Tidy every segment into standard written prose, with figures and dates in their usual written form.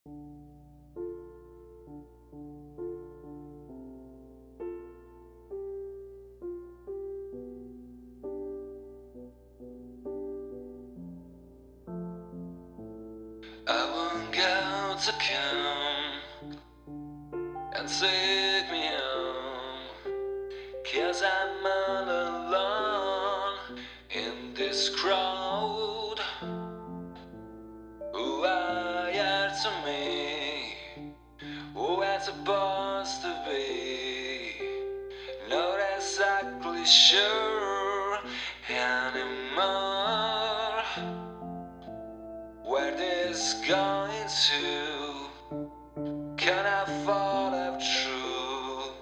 I want God to come and take me home, 'cause I'm all alone in this crowd. Who I are to me, who I'm supposed to be, not exactly sure anymore where this going to. Can I follow through,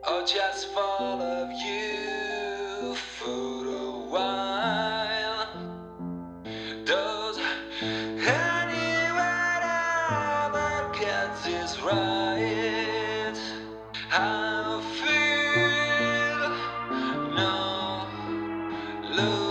or just follow you for a while? Does anyone ever get this right? I feel no love.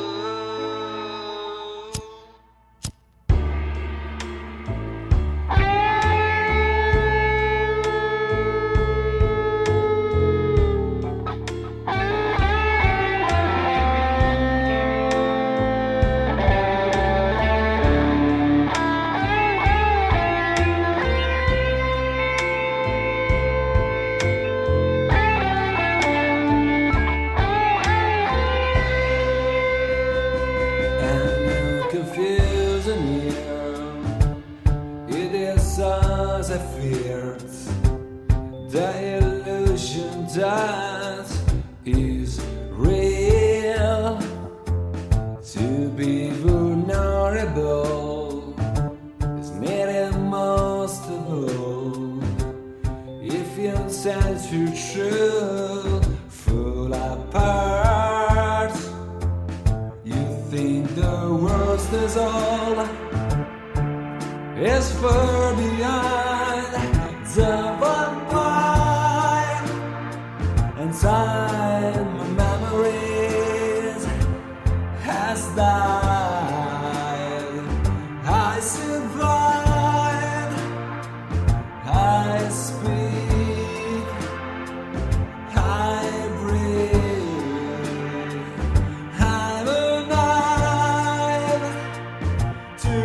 Confusing here, it is as I feared, the illusion that is real. To be vulnerable is made impossible if you set your true full apart. You think the worst is all is far beyond the one point, and time, my memories has died. I survive, I speak, I breathe. I'm alive to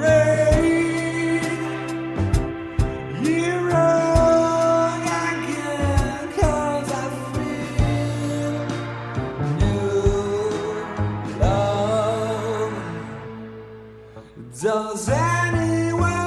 read. You're wrong again, 'cause I feel new love. Does anyone